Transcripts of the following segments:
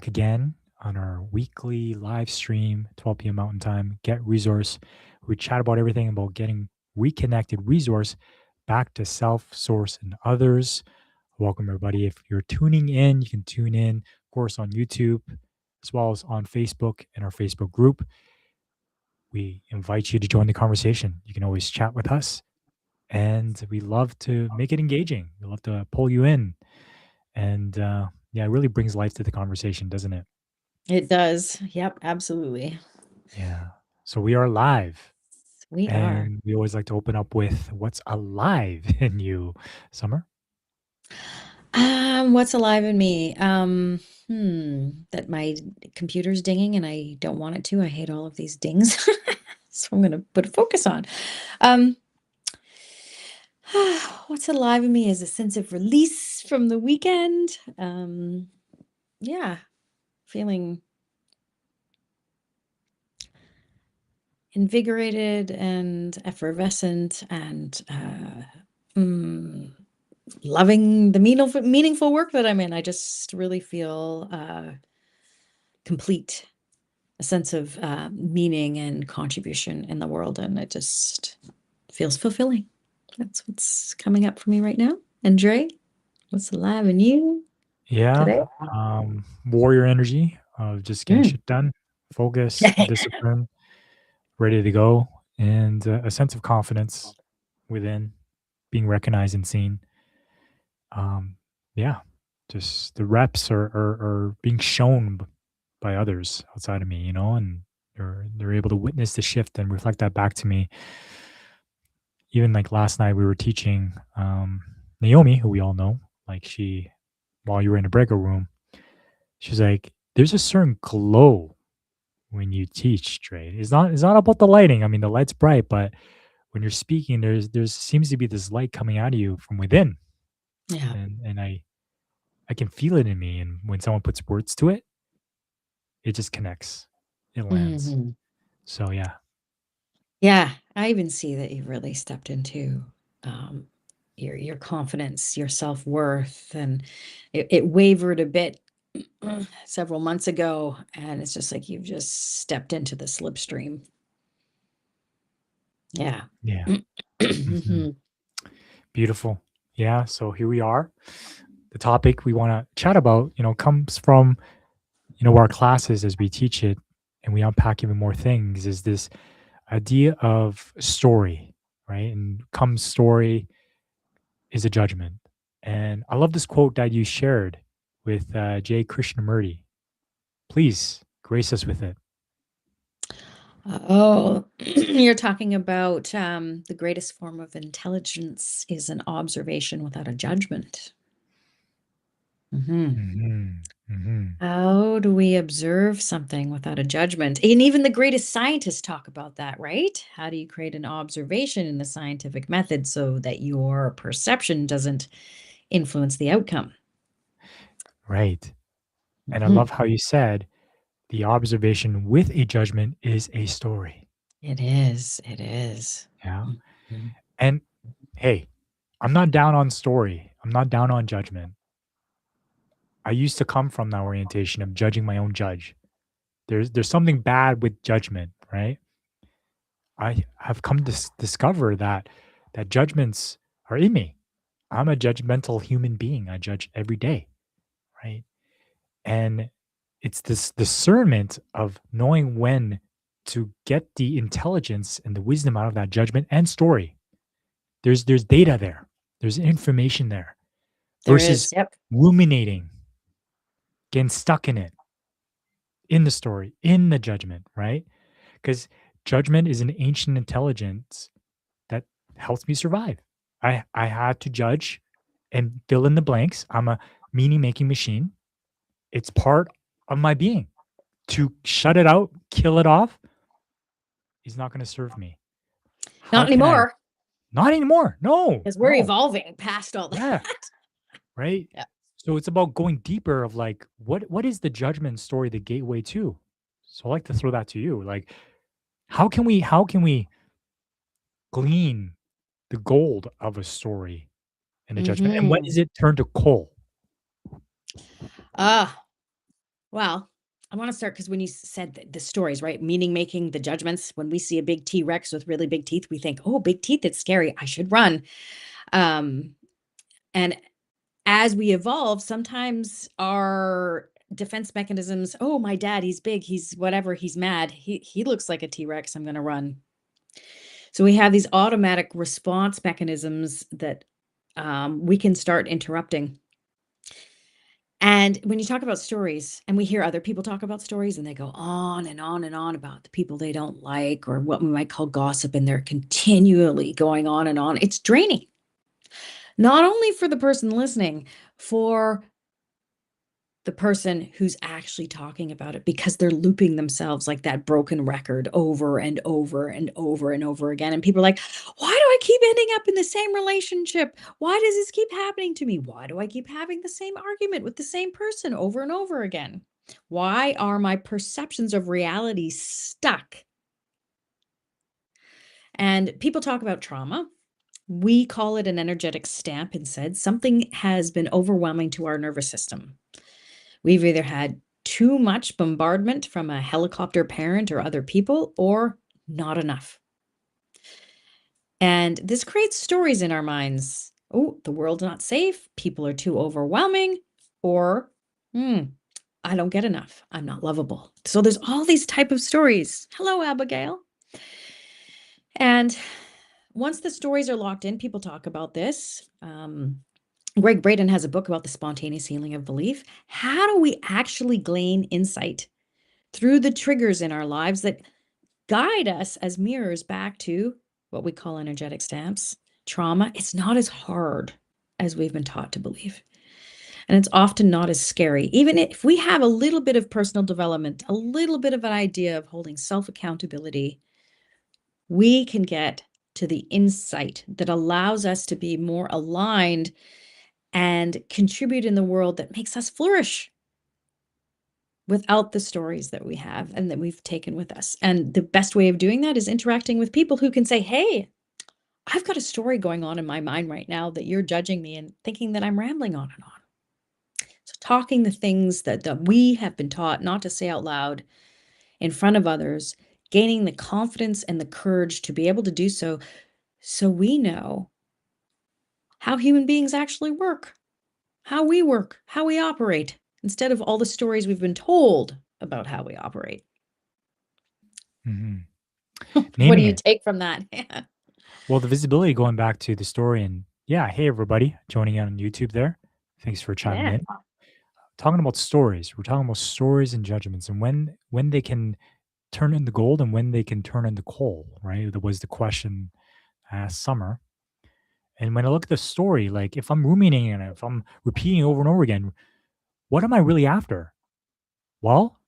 again on our weekly live stream, 12 p.m. Mountain Time, Get Resource. We chat about everything about getting reconnected resource back to self, source, and others. Welcome, everybody. If you're tuning in, you can tune in, of course, on YouTube as well as on Facebook and our Facebook group. We invite you to join the conversation. You can always chat with us, and we love to make it engaging. We love to pull you in, and yeah, it really brings life to the conversation, doesn't it? It does. Yep, absolutely. Yeah. So we are live, We are. and we always like to open up with what's alive in you, Summer. What's alive in me? That my computer's dinging and I don't want it to. I hate all of these dings. So I'm gonna put a focus on. Um, what's alive in me is a sense of release from the weekend. Yeah, feeling invigorated and effervescent and loving the meaningful work that I'm in. I just really feel complete, a sense of meaning and contribution in the world, and it just feels fulfilling. That's what's coming up for me right now. And Dre, what's alive in you Yeah. today? Warrior energy of just getting Mm. shit done, focus, discipline, ready to go, and a sense of confidence within being recognized and seen. Um, yeah, just the reps are being shown by others outside of me, and they're able to witness the shift and reflect that back to me. Even like last night, we were teaching Naomi, who we all know, like while you were in the breakout room, she's like, "There's a certain glow when you teach, Trey. It's not about the lighting. I mean, the light's bright, but when you're speaking, there's seems to be this light coming out of you from within, Yeah. and I can feel it in me. And when someone puts words to it, it just connects, it lands. Hmm. So yeah, Yeah, I even see that you've really stepped into um, your confidence, your self-worth, and it wavered a bit several months ago, and it's just like you've just stepped into the slipstream. Yeah. yeah, hmm Mhm. beautiful. Yeah. So here we are. The topic we want to chat about, comes from our classes as we teach it, and we unpack even more things. Is this idea of story, right? And comes story is a judgment. And I love this quote that you shared with Jay Krishnamurti. Please grace us with it. Oh, you're talking about the greatest form of intelligence is an observation without a judgment. Mhm. Hmm. Hmm. How do we observe something without a judgment? And even the greatest scientists talk about that, right? How do you create an observation in the scientific method so that your perception doesn't influence the outcome? Right. And I Mhm. love how you said the observation with a judgment is a story. It is. It is. Yeah. Mhm. And hey, I'm not down on story. I'm not down on judgment. I used to come from that orientation of judging my own judge. There's something bad with judgment, right? I have come to discover that judgments are in me. I'm a judgmental human being. I judge every day, right? And it's this discernment of knowing when to get the intelligence and the wisdom out of that judgment and story. There's data there. There's information there There versus is. Yep. ruminating, getting stuck in the story, in the judgment, right? Because judgment is an ancient intelligence that helps me survive. I had to judge and fill in the blanks. I'm a meaning making machine. It's part of my being. To shut it out, kill it off, is not going to serve me. How Not can I? anymore, Not anymore. No, because we're no. evolving past all Yeah, that. right. Yeah. So it's about going deeper of like what is the judgment story the gateway to? So I like to throw that to you. Like how can we glean the gold of a story in a judgment? And when Hmm. does it turn to coal? Ah. Well, I want to start because when you said the stories, right? Meaning making, the judgments. When we see a big T Rex with really big teeth, we think, oh, big teeth, it's scary. I should run. Um, and as we evolve, sometimes our defense mechanisms, oh, my dad, he's big, he's whatever, he's mad. He looks like a T Rex. I'm going to run. So we have these automatic response mechanisms that we can start interrupting. And when you talk about stories, and we hear other people talk about stories, and they go on and on and on about the people they don't like, or what we might call gossip, and they're continually going on and on. It's draining, not only for the person listening, for the person who's actually talking about it, because they're looping themselves like that broken record over and over and over and over again. And people are like, why do I keep ending up in the same relationship? Why does this keep happening to me? Why do I keep having the same argument with the same person over and over again? Why are my perceptions of reality stuck? And people talk about trauma. We call it an energetic stamp instead. Something has been overwhelming to our nervous system. We've either had too much bombardment from a helicopter parent or other people, or not enough. And this creates stories in our minds. Oh, the world's not safe. People are too overwhelming. Or, I don't get enough. I'm not lovable. So there's all these type of stories. Hello, Abigail. And once the stories are locked in, people talk about this. Greg Braden has a book about the spontaneous healing of belief. How do we actually gain insight through the triggers in our lives that guide us as mirrors back to what we call energetic stamps, trauma? It's not as hard as we've been taught to believe. And it's often not as scary. Even if we have a little bit of personal development, a little bit of an idea of holding self accountability, we can get to the insight that allows us to be more aligned and contribute in the world that makes us flourish without the stories that we have and that we've taken with us. And the best way of doing that is interacting with people who can say, hey, I've got a story going on in my mind right now that you're judging me and thinking that I'm rambling on and on. So talking the things that we have been taught not to say out loud in front of others, gaining the confidence and the courage to be able to do so, so we know how human beings actually work, how we operate, instead of all the stories we've been told about how we operate. Mhm. What do Naming you it. take from that? Well, the visibility going back to the story and yeah, hey everybody joining in on YouTube there. Thanks for chiming Yeah. in. Talking about stories. We're talking about stories and judgments and when they can turn into gold and when they can turn into coal, right? That was the question I asked Summer. And when I look at the story, like if I'm ruminating and if I'm repeating over and over again, what am I really after? Well,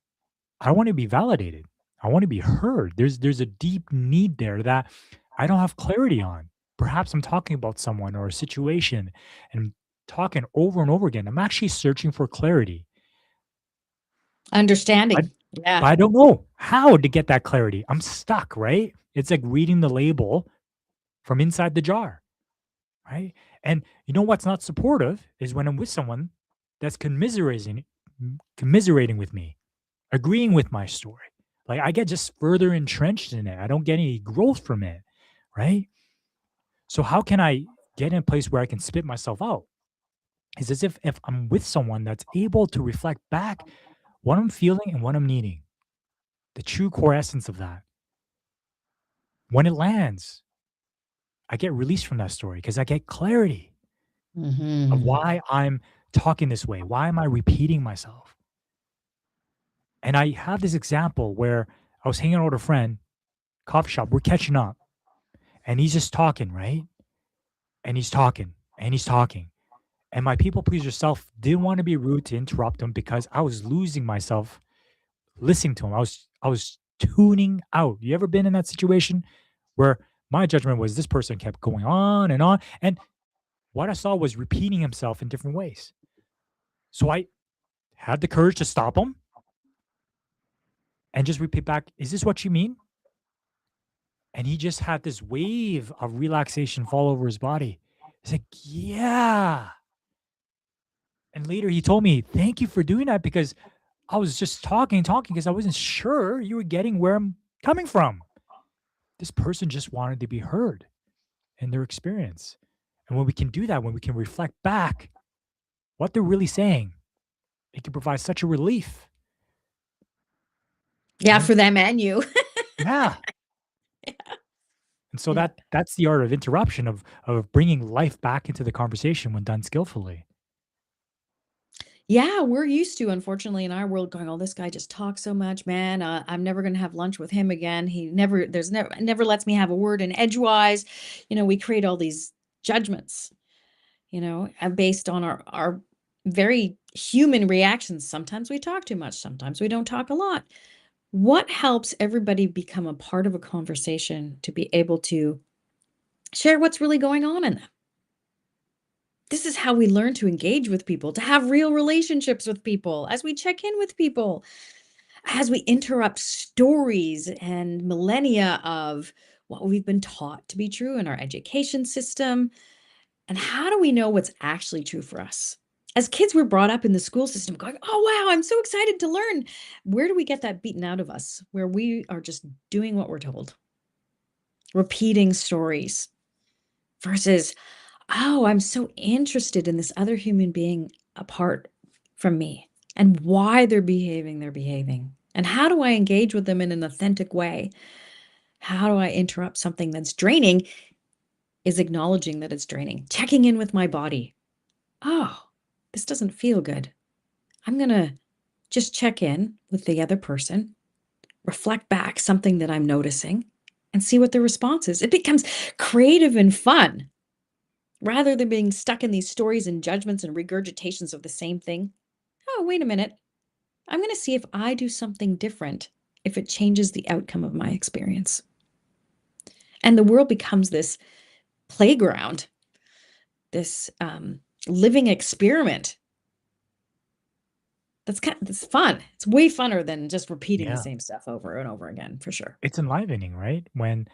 I want to be validated. I want to be heard. There's a deep need there that I don't have clarity on. Perhaps I'm talking about someone or a situation and talking over and over again. I'm actually searching for clarity. I, Understanding. Yeah. but I don't know how to get that clarity. I'm stuck, right? It's like reading the label from inside the jar, right? And you know what's not supportive is when I'm with someone that's commiserating with me, agreeing with my story. Like I get just further entrenched in it. I don't get any growth from it, right? So how can I get in a place where I can spit myself out? Is as if I'm with someone that's able to reflect back what I'm feeling and what I'm needing, the true core essence of that. When it lands, I get released from that story because I get clarity of Mhm. why I'm talking this way. Why am I repeating myself? And I have this example where I was hanging out with a friend, coffee shop, we're catching up, and he's just talking, right? And he's talking and he's talking. And my people pleaser self didn't want to be rude to interrupt him because I was losing myself listening to him. I was tuning out. You ever been in that situation where my judgment was this person kept going on and on and what I saw was repeating himself in different ways. So I had the courage to stop him and just repeat back, "Is this what you mean?" And he just had this wave of relaxation fall over his body. He's like, "Yeah." And later he told me, "Thank you for doing that because I was just talking because I wasn't sure you were getting where I'm coming from. This person just wanted to be heard in their experience. And when we can do that, when we can reflect back what they're really saying, it can provide such a relief, Yeah, right? for them and you. Yeah. And so Yeah. that's the art of interruption of bringing life back into the conversation when done skillfully. Yeah, we're used to, unfortunately, in our world going, "Oh, this guy just talks so much, man. I'm never gonna have lunch with him again. He never lets me have a word in edgewise." We create all these judgments, based on our very human reactions. Sometimes we talk too much, sometimes we don't talk a lot. What helps everybody become a part of a conversation to be able to share what's really going on in them? This is how we learn to engage with people, to have real relationships with people, as we check in with people, as we interrupt stories and millennia of what we've been taught to be true in our education system. And how do we know what's actually true for us? As kids, we're brought up in the school system going, "Oh, wow, I'm so excited to learn." Where do we get that beaten out of us, where we are just doing what we're told, repeating stories versus, "Oh, I'm so interested in this other human being apart from me and why they're behaving. And how do I engage with them in an authentic way? How do I interrupt something that's draining?" Is acknowledging that it's draining, checking in with my body. "Oh, this doesn't feel good. I'm going to just check in with the other person, reflect back something that I'm noticing, and see what the response is." It becomes creative and fun rather than being stuck in these stories and judgments and regurgitations of the same thing. "Oh, wait a minute. I'm going to see if I do something different, if it changes the outcome of my experience." And the world becomes this playground, this living experiment. That's fun. It's way funner than just repeating the Yeah. same stuff over and over again, for sure. It's enlivening, right? When,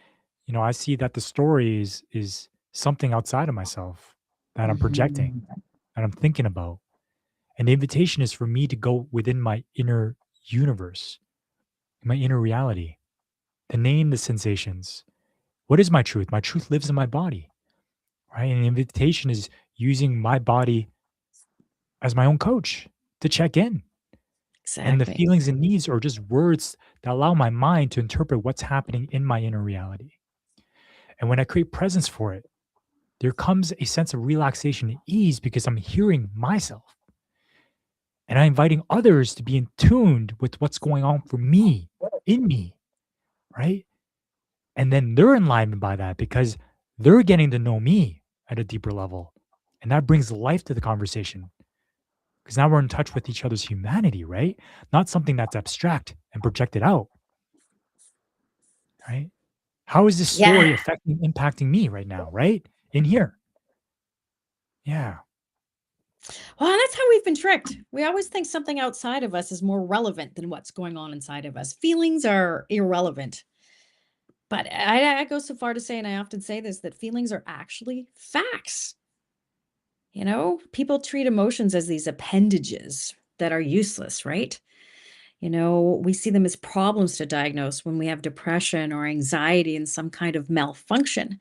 I see that the story is something outside of myself that I'm projecting, Mhm. that I'm thinking about. And the invitation is for me to go within my inner universe, my inner reality, to name the sensations. What is my truth? My truth lives in my body, right? And the invitation is using my body as my own coach to check in. And the Exactly. feelings and needs are just words that allow my mind to interpret what's happening in my inner reality. And when I create presence for it, there comes a sense of relaxation and ease because I'm hearing myself and I'm inviting others to be in tuned with what's going on for me, in me, right? And then they're enlivened by that because they're getting to know me at a deeper level. And that brings life to the conversation because now we're in touch with each other's humanity, right? Not something that's abstract and projected out, right? How is this story Yeah. affecting, impacting me right now, right? In here. Yeah. Well, and that's how we've been tricked. We always think something outside of us is more relevant than what's going on inside of us. Feelings are irrelevant. But I go so far to say, and I often say this, that feelings are actually facts. People treat emotions as these appendages that are useless, right? We see them as problems to diagnose when we have depression or anxiety and some kind of malfunction.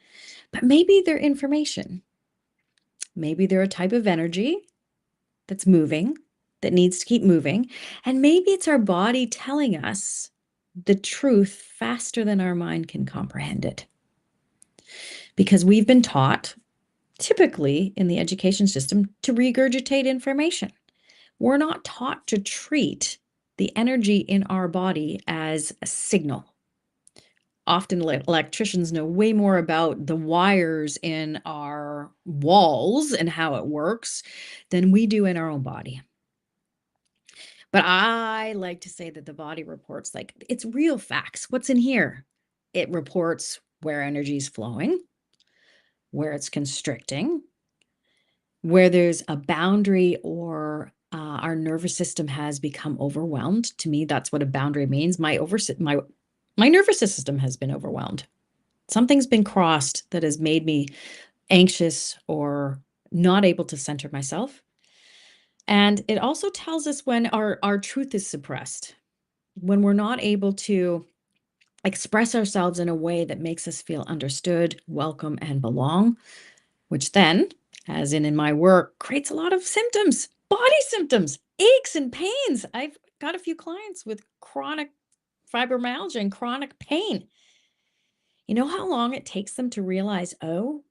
But maybe they're information. Maybe they're a type of energy that's moving, that needs to keep moving. And maybe it's our body telling us the truth faster than our mind can comprehend it. Because we've been taught, typically in the education system, to regurgitate information. We're not taught to treat the energy in our body as a signal. Often electricians know way more about the wires in our walls and how it works than we do in our own body. But I like to say that the body reports, like, it's real facts. What's in here? It reports where energy is flowing, where it's constricting, where there's a boundary or our nervous system has become overwhelmed. To me, that's what a boundary means. My nervous system has been overwhelmed. Something's been crossed that has made me anxious or not able to center myself. And it also tells us when our truth is suppressed, when we're not able to express ourselves in a way that makes us feel understood, welcome, and belong, which then, as in my work, creates a lot of symptoms, body symptoms, aches and pains. I've got a few clients with chronic fibromyalgia and chronic pain. You know how long it takes them to realize, oh,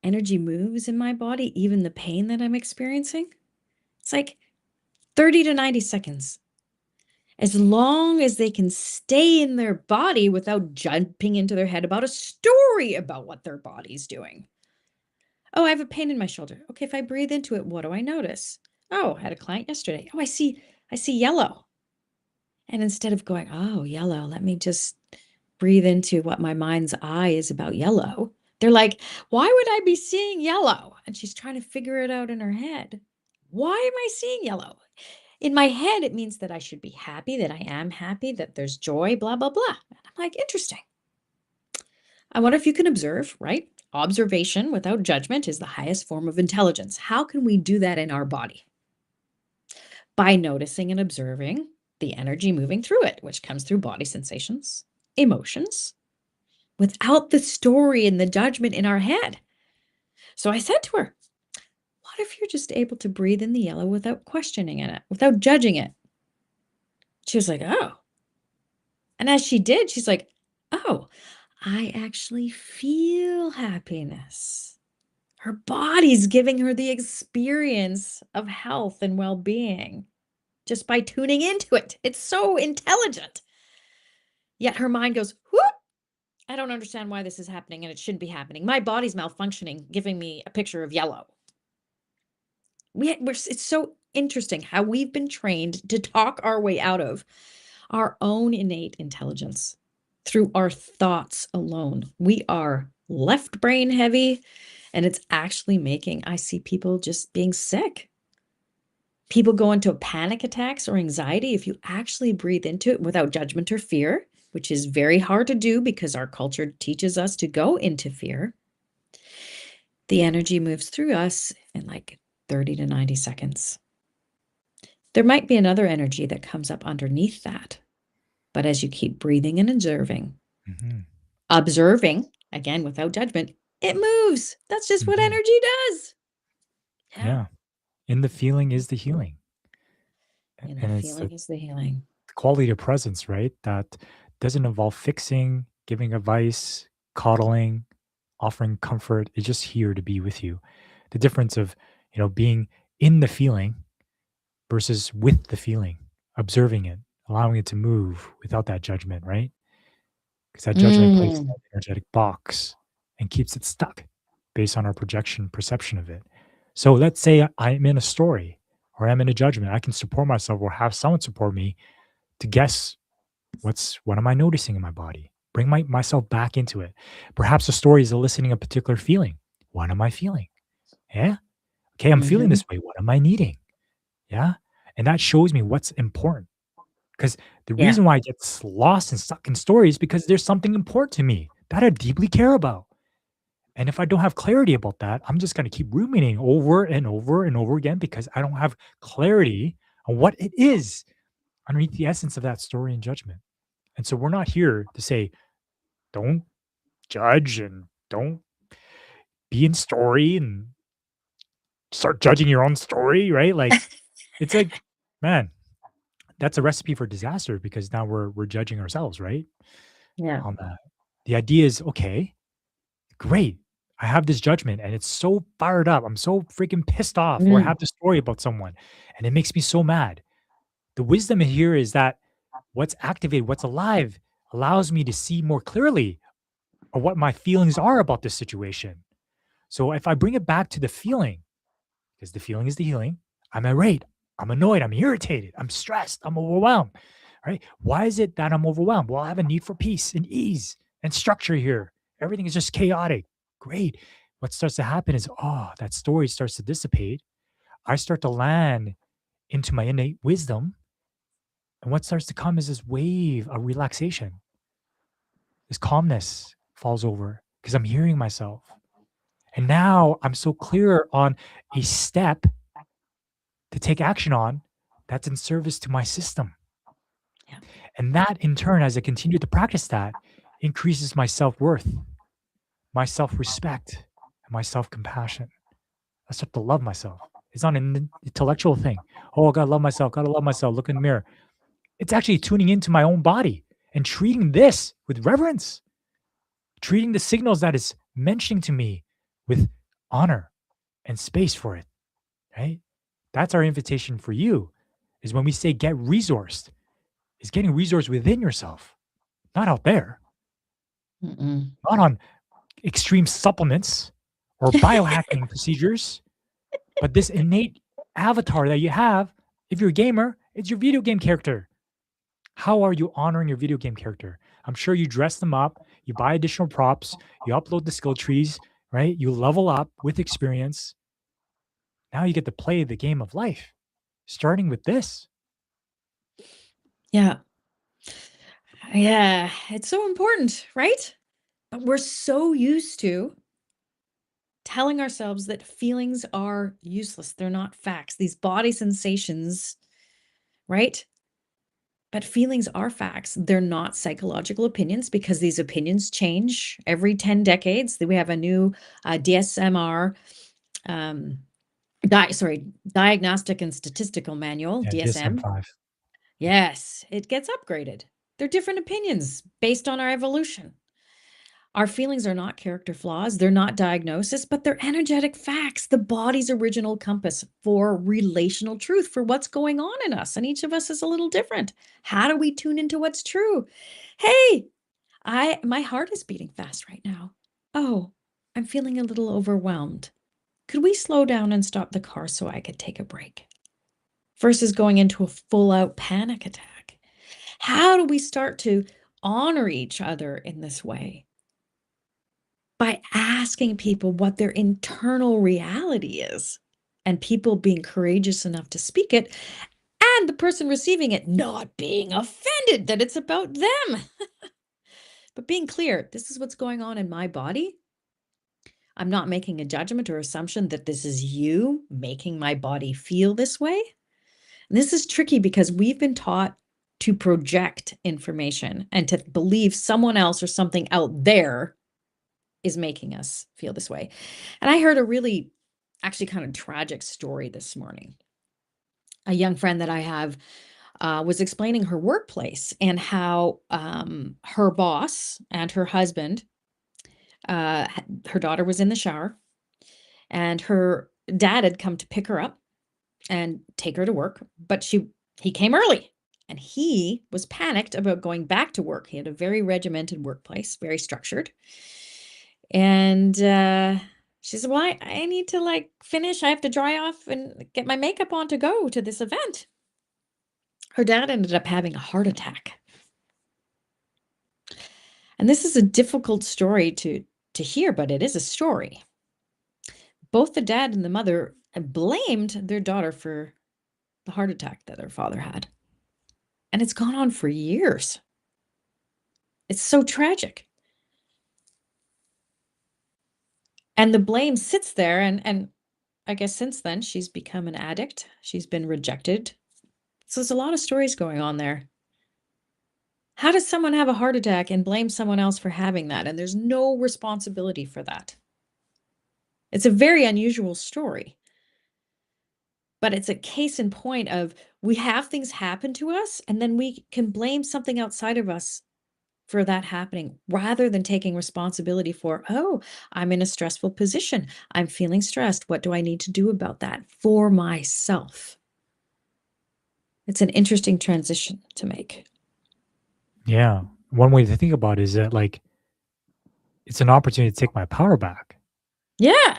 energy moves in my body, even the pain that I'm experiencing? It's like 30 to 90 seconds. As long as they can stay in their body without jumping into their head about a story about what their body's doing. Oh, I have a pain in my shoulder. Okay, if I breathe into it, what do I notice? Oh, I had a client yesterday. Oh, I see yellow. And instead of going, oh, yellow, let me just breathe into what my mind's eye is about yellow. They're like, why would I be seeing yellow? And she's trying to figure it out in her head. Why am I seeing yellow? In my head, it means that I should be happy, that I am happy, that there's joy, blah, blah, blah. And I'm like, interesting. I wonder if you can observe, right? Observation without judgment is the highest form of intelligence. How can we do that in our body? By noticing and observing the energy moving through it, which comes through body sensations, emotions, without the story and the judgment in our head. So I said to her, what if you're just able to breathe in the yellow without questioning it, without judging it? She was like, oh. And as she did, she's like, oh, I actually feel happiness. Her body's giving her the experience of health and well being just by tuning into it. It's so intelligent. Yet her mind goes, whoop, I don't understand why this is happening and it shouldn't be happening. My body's malfunctioning, giving me a picture of yellow. It's so interesting how we've been trained to talk our way out of our own innate intelligence through our thoughts alone. We are left brain heavy, and it's actually making, I see people just being sick. People go into panic attacks or anxiety. If you actually breathe into it without judgment or fear, which is very hard to do because our culture teaches us to go into fear, the energy moves through us in like 30 to 90 seconds. There might be another energy that comes up underneath that. But as you keep breathing and Mhm. observing, again, without judgment, it moves. That's just what Mhm. energy does. Yeah. Yeah. In the feeling is the healing. And the And it's feeling is the healing. the quality of presence, right? That doesn't involve fixing, giving advice, coddling, offering comfort. It's just here to be with you. The difference of, being in the feeling versus with the feeling, observing it, allowing it to move without that judgment, right? Because that judgment places Mm. that energetic box and keeps it stuck based on our projection perception of it. So let's say I'm in a story or I'm in a judgment. I can support myself or have someone support me to guess what am I noticing in my body? Bring myself back into it. Perhaps the story is eliciting a particular feeling. What am I feeling? Yeah. Okay, I'm feeling Mhm. this way. What am I needing? Yeah. And that shows me what's important. Because the Yeah. reason why I get lost and stuck in stories because there's something important to me that I deeply care about. And if I don't have clarity about that, I'm just going to keep ruminating over and over and over again because I don't have clarity on what it is underneath the essence of that story and judgment. And so we're not here to say, don't judge and don't be in story and start judging your own story, right? Like, it's like, man, that's a recipe for disaster because now we're judging ourselves, right? Yeah. On that. The idea is, okay, great. I have this judgment and it's so fired up. I'm so freaking pissed off, or I Mm. have this story about someone and it makes me so mad. The wisdom here is that what's activated, what's alive, allows me to see more clearly what my feelings are about this situation. So if I bring it back to the feeling, because the feeling is the healing, I'm irate, I'm annoyed, I'm irritated, I'm stressed, I'm overwhelmed, right? Why is it that I'm overwhelmed? Well, I have a need for peace and ease and structure here. Everything is just chaotic. Great. What starts to happen is, that story starts to dissipate. I start to land into my innate wisdom. And what starts to come is this wave of relaxation. This calmness falls over because I'm hearing myself. And now I'm so clear on a step to take action on that's in service to my system. Yeah. And that in turn, as I continue to practice that, increases my self worth, my self respect, and my self compassion. I start to love myself. It's not an intellectual thing. Oh, I gotta love myself, gotta love myself, look in the mirror. It's actually tuning into my own body and treating this with reverence, treating the signals that it's mentioning to me with honor and space for it, right? That's our invitation for you is when we say get resourced, is getting resourced within yourself, not out there, Mm-mm. not on extreme supplements or biohacking procedures, but this innate avatar that you have. If you're a gamer, it's your video game character. How are you honoring your video game character? I'm sure you dress them up, you buy additional props, you upload the skill trees, right? You level up with experience. Now you get to play the game of life, starting with this. Yeah. Yeah. It's so important, right? But we're so used to telling ourselves that feelings are useless. They're not facts. These body sensations, right? But feelings are facts. They're not psychological opinions because these opinions change every 10 decades. We have a new DSMR, um, Diagnostic and Statistical Manual, Yeah, DSM DSM. 5. Yes, it gets upgraded. They're different opinions based on our evolution. Our feelings are not character flaws, they're not diagnosis, but they're energetic facts, the body's original compass for relational truth, for what's going on in us. And each of us is a little different. How do we tune into what's true? Hey, my heart is beating fast right now. Oh, I'm feeling a little overwhelmed. Could we slow down and stop the car so I could take a break? Versus going into a full out panic attack. How do we start to honor each other in this way? By asking people what their internal reality is and people being courageous enough to speak it and the person receiving it not being offended that it's about them. But being clear, this is what's going on in my body. I'm not making a judgment or assumption that this is you making my body feel this way. And this is tricky because we've been taught to project information and to believe someone else or something out there is making us feel this way. And I heard a really actually kind of tragic story this morning. A young friend that I have was explaining her workplace and how her boss and her husband, her daughter was in the shower, and her dad had come to pick her up and take her to work, but he came early. And he was panicked about going back to work. He had a very regimented workplace, very structured. And she said, "Well, I need to like finish. I have to dry off and get my makeup on to go to this event." Her dad ended up having a heart attack. And this is a difficult story to hear, but it is a story. Both the dad and the mother blamed their daughter for the heart attack that their father had. And it's gone on for years. It's so tragic. And the blame sits there and I guess since then she's become an addict. She's been rejected. So there's a lot of stories going on there. How does someone have a heart attack and blame someone else for having that? And there's no responsibility for that. It's a very unusual story. But it's a case in point of we have things happen to us and then we can blame something outside of us for that happening rather than taking responsibility for, oh, I'm in a stressful position. I'm feeling stressed. What do I need to do about that for myself? It's an interesting transition to make. Yeah. One way to think about it is that like it's an opportunity to take my power back. Yeah.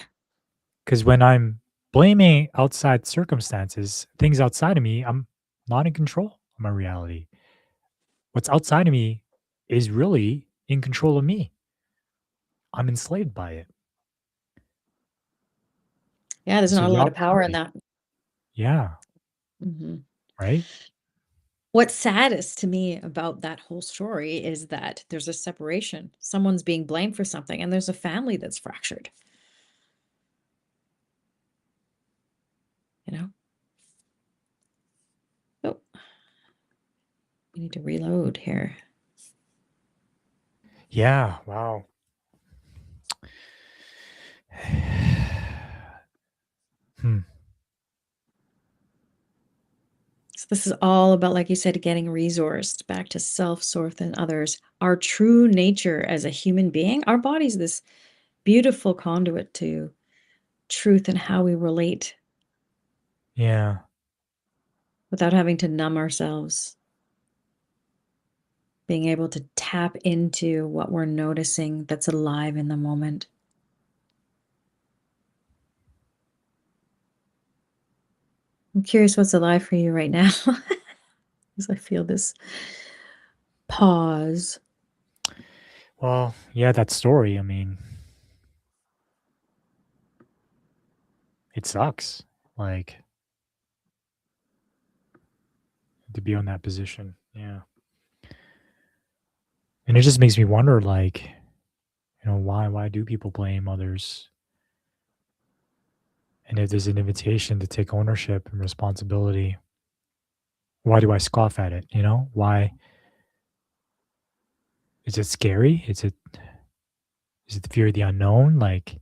Because when I'm blaming outside circumstances, things outside of me, I'm not in control of my reality. What's outside of me is really in control of me. I'm enslaved by it. Yeah. There's So not a the lot of power in opportunity, that. yeah, Mhm. right? What's saddest to me about that whole story is that there's a separation. Someone's being blamed for something, and there's a family that's fractured. You know? We need to reload here. Yeah, wow. Hmm. So this is all about, like you said, getting resourced back to self, source, and others. Our true nature as a human being, our body's this beautiful conduit to truth and how we relate Yeah. without having to numb ourselves. Being able to tap into what we're noticing that's alive in the moment. I'm curious what's alive for you right now as I feel this pause. Well, yeah, that story, I mean, it sucks. Like to be on that position. Yeah. And it just makes me wonder, like, why do people blame others? And if there's an invitation to take ownership and responsibility, why do I scoff at it? Why is it scary? Is it the fear of the unknown? Like,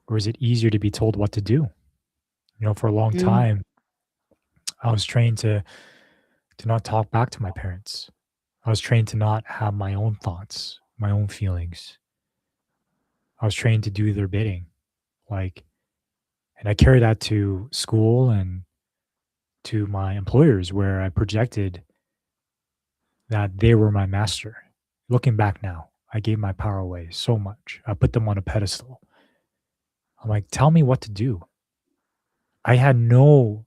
or is it easier to be told what to do? For a long Mm. time, I was trained to not talk back to my parents. I was trained to not have my own thoughts, my own feelings. I was trained to do their bidding. Like, and I carry that to school and to my employers where I projected that they were my master. Looking back now, I gave my power away so much. I put them on a pedestal. I'm like, tell me what to do. I had no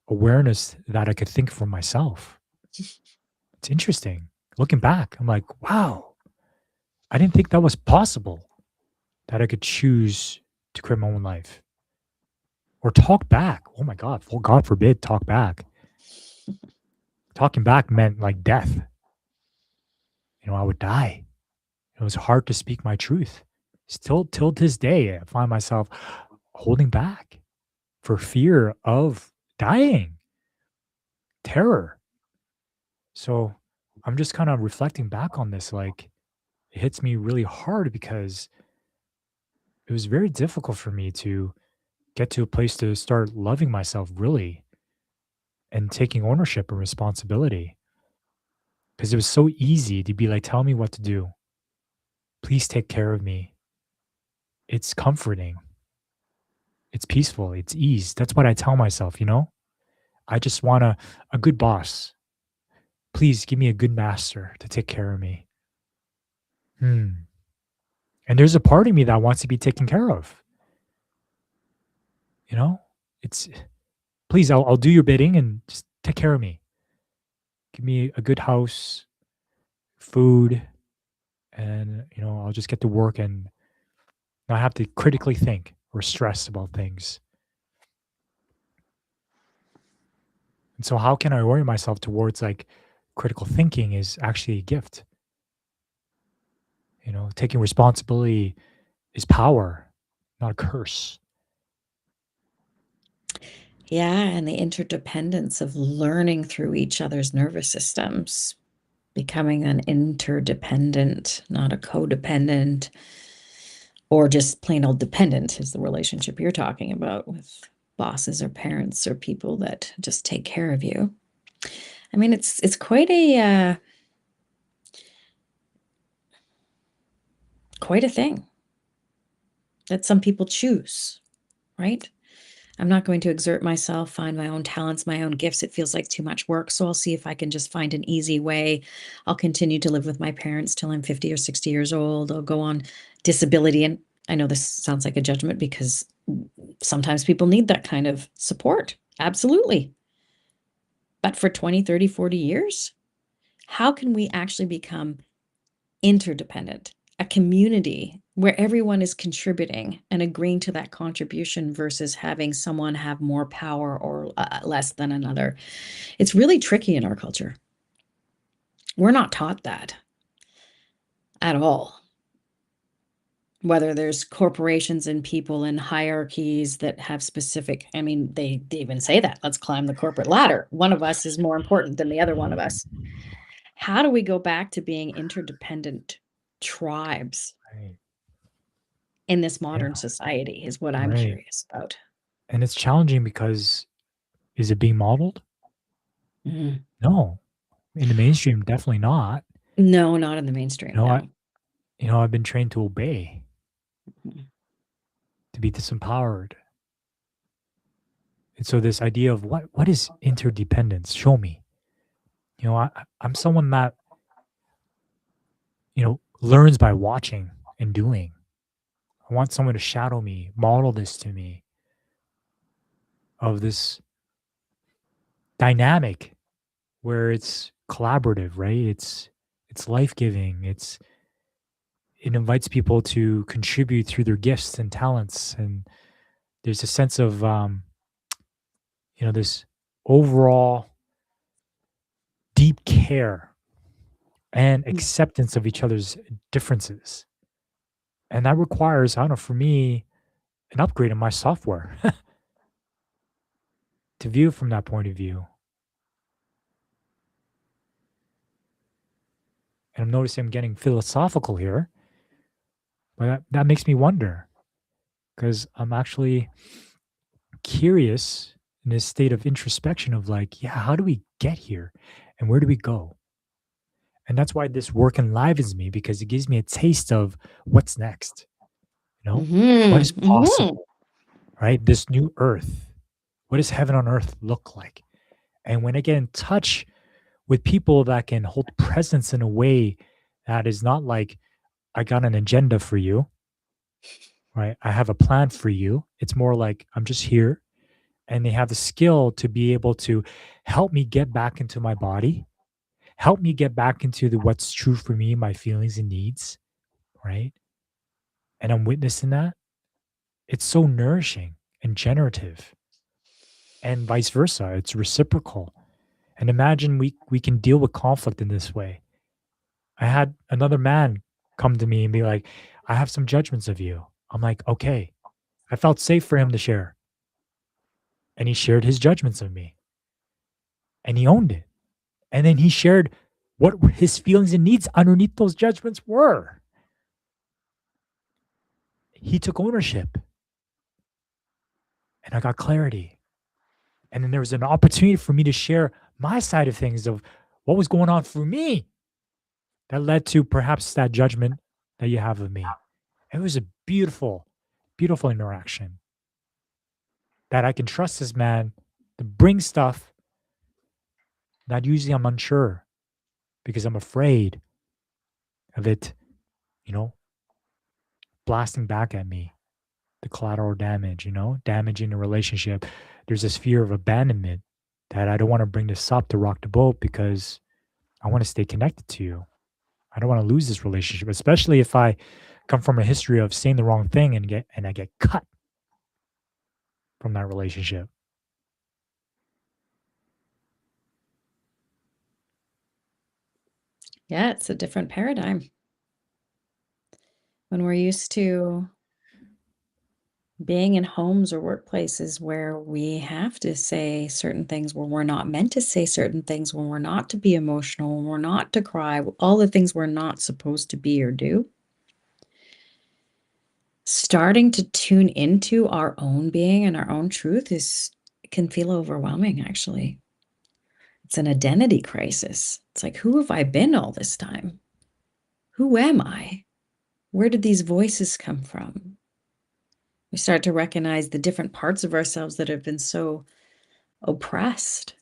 awareness that I could think for myself. It's interesting. Looking back, I'm like, wow, I didn't think that was possible that I could choose to create my own life or talk back. Oh my God, well, God forbid, talk back. Talking back meant like death. I would die. It was hard to speak my truth. Still, till this day, I find myself holding back for fear of dying, terror. So I'm just kind of reflecting back on this. Like, it hits me really hard because it was very difficult for me to get to a place to start loving myself really and taking ownership and responsibility because it was so easy to be like, tell me what to do. Please take care of me. It's comforting. It's peaceful. It's ease. That's what I tell myself. I just want a good boss. Please give me a good master to take care of me. Hmm. And there's a part of me that wants to be taken care of. You know, it's please, I'll do your bidding and just take care of me. Give me a good house, food, and I'll just get to work and not have to critically think or stress about things. And so, how can I orient myself towards like critical thinking is actually a gift? Taking responsibility is power, not a curse. Yeah, and the interdependence of learning through each other's nervous systems, becoming an interdependent, not a codependent, or just plain old dependent is the relationship you're talking about with bosses or parents or people that just take care of you. I mean, it's quite a thing that some people choose, right? I'm not going to exert myself, find my own talents, my own gifts. It feels like too much work. So I'll see if I can just find an easy way. I'll continue to live with my parents till I'm 50 or 60 years old. I'll go on disability. And I know this sounds like a judgment because sometimes people need that kind of support. Absolutely. But for 20, 30, 40 years, how can we actually become interdependent, a community where everyone is contributing and agreeing to that contribution versus having someone have more power or less than another? It's really tricky in our culture. We're not taught that at all. Whether there's corporations and people and hierarchies that have specific, I mean, they even say that, let's climb the corporate ladder. One of us is more important than the other one of us. How do we go back to being interdependent tribes Right. in this Yeah. modern society is what I'm Right. curious about. And it's challenging because is it being modeled? Mhm. No. In the mainstream, definitely not. No, not in the mainstream, You know, no. I've been trained to obey, Mhm. to be disempowered. And so this idea of what is interdependence? Show me. I'm someone that, learns by watching and doing. I want someone to shadow me, model this to me of this dynamic where it's collaborative, right? It's life-giving. It invites people to contribute through their gifts and talents, and there's a sense of this overall deep care and Mm. acceptance of each other's differences. And that requires, I don't know, for me, an upgrade in my software to view from that point of view. And I'm noticing I'm getting philosophical here, but that makes me wonder because I'm actually curious in this state of introspection of like, yeah, how do we get here and where do we go? And that's why this work enlivens me because it gives me a taste of what's next, what is Mhm, mhm. possible, right? This new earth. What does heaven on earth look like? And when I get in touch with people that can hold presence in a way that is not like, I got an agenda for you, right? I have a plan for you. It's more like, I'm just here. And they have the skill to be able to help me get back into my body, help me get back into the what's true for me, my feelings and needs, right? And I'm witnessing that. It's so nourishing and generative, and vice versa. It's reciprocal. And imagine we can deal with conflict in this way. I had another man come to me and be like, I have some judgments of you. I'm like, okay. I felt safe for him to share. And he shared his judgments of me and he owned it. And then he shared what his feelings and needs underneath those judgments were. He took ownership and I got clarity. And then there was an opportunity for me to share my side of things of what was going on for me that led to perhaps that judgment that you have of me. It was a beautiful, beautiful interaction that I can trust this man to bring stuff that usually I'm unsure because I'm afraid of it, you know, blasting back at me, the collateral damage, damaging the relationship. There's this fear of abandonment that I don't want to bring this up to rock the boat because I want to stay connected to you. I don't want to lose this relationship, especially if I come from a history of saying the wrong thing and I get cut from that relationship. Yeah, it's a different paradigm. When we're used to being in homes or workplaces where we have to say certain things, where we're not meant to say certain things, when we're not to be emotional, when we're not to cry, all the things we're not supposed to be or do. Starting to tune into our own being and our own truth is can feel overwhelming, actually. It's an identity crisis. It's like, who have I been all this time? Who am I? Where did these voices come from? We start to recognize the different parts of ourselves that have been so oppressed.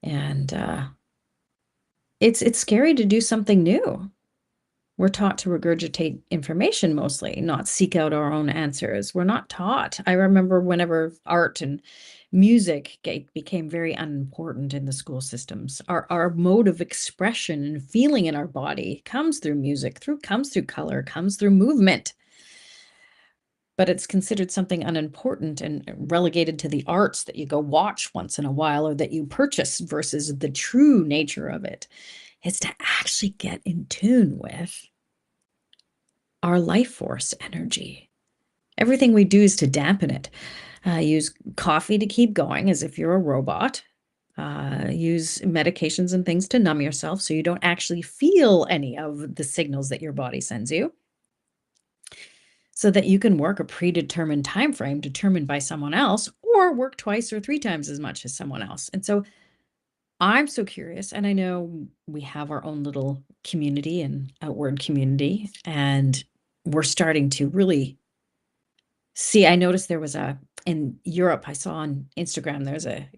And it's scary to do something new. We're taught to regurgitate information mostly, not seek out our own answers. We're not taught. I remember whenever art and music became very unimportant in the school systems. Our mode of expression and feeling in our body comes through music, comes through color, comes through movement. But it's considered something unimportant and relegated to the arts that you go watch once in a while or that you purchase versus the true nature of it is to actually get in tune with our life force energy. Everything we do is to dampen it. Use coffee to keep going as if you're a robot. Use medications and things to numb yourself so you don't actually feel any of the signals that your body sends you, so that you can work a predetermined time frame determined by someone else, or work twice or three times as much as someone else. And so I'm so curious, and I know we have our own little community and outward community, and we're starting to really see. I noticed there was in Europe, I saw on Instagram, there's a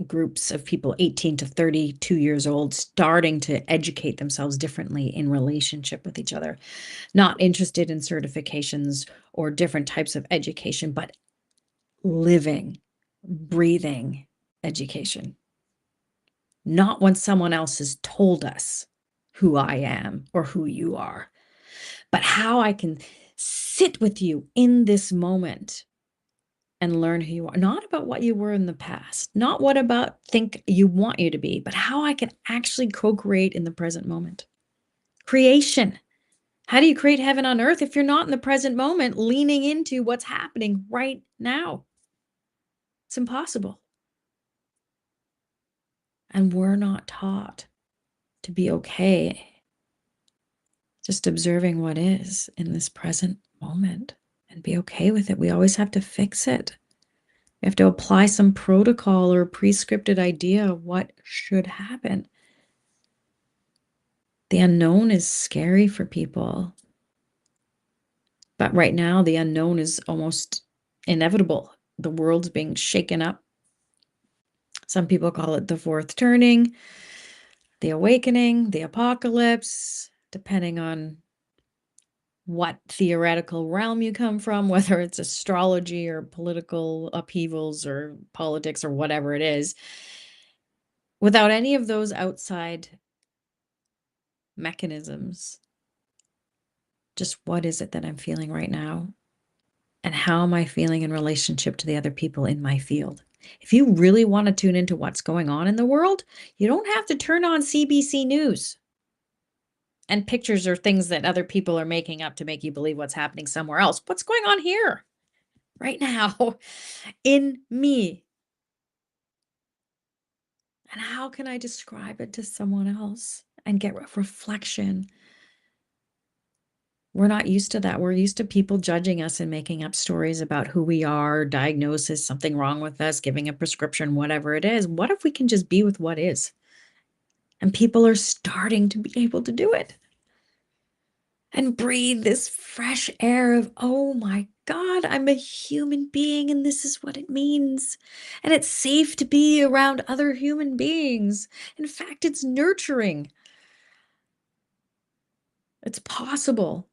groups of people 18 to 32 years old starting to educate themselves differently in relationship with each other, not interested in certifications or different types of education, but living, breathing education. Not when someone else has told us who I am or who you are, but how I can sit with you in this moment and learn who you are. Not about what you were in the past, not what about think you want you to be, but how I can actually co-create in the present moment. Creation. How do you create heaven on earth if you're not in the present moment, leaning into what's happening right now? It's impossible. And we're not taught to be okay just observing what is in this present moment and be okay with it. We always have to fix it. We have to apply some protocol or prescripted idea of what should happen. The unknown is scary for people. But right now, the unknown is almost inevitable. The world's being shaken up. Some people call it the fourth turning, the awakening, the apocalypse, depending on what theoretical realm you come from, whether it's astrology or political upheavals or politics or whatever it is. Without any of those outside mechanisms, just what is it that I'm feeling right now? And how am I feeling in relationship to the other people in my field? If you really want to tune into what's going on in the world, you don't have to turn on CBC News and pictures or things that other people are making up to make you believe what's happening somewhere else. What's going on here right now in me? And how can I describe it to someone else and get a reflection? We're not used to that. We're used to people judging us and making up stories about who we are, diagnosis, something wrong with us, giving a prescription, whatever it is. What if we can just be with what is? And people are starting to be able to do it and breathe this fresh air of, oh my God, I'm a human being and this is what it means. And it's safe to be around other human beings. In fact, it's nurturing. It's possible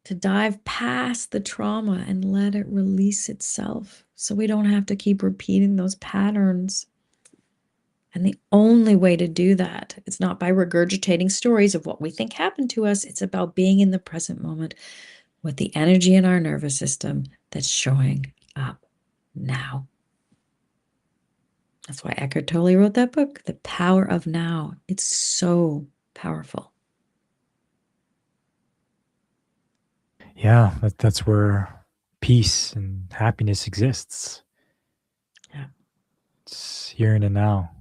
to dive past the trauma and let it release itself so we don't have to keep repeating those patterns. And the only way to do that is not by regurgitating stories of what we think happened to us. It's about being in the present moment with the energy in our nervous system that's showing up now. That's why Eckhart Tolle wrote that book, The Power of Now. It's so powerful. Yeah, that's where peace and happiness exists. Yeah. It's here and now.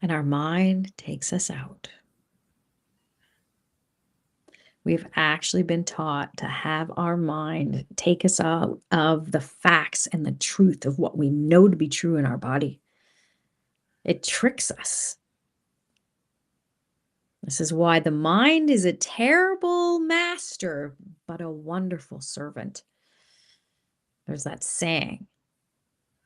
And our mind takes us out. We've actually been taught to have our mind take us out of the facts and the truth of what we know to be true in our body. It tricks us. This is why the mind is a terrible master, but a wonderful servant. There's that saying.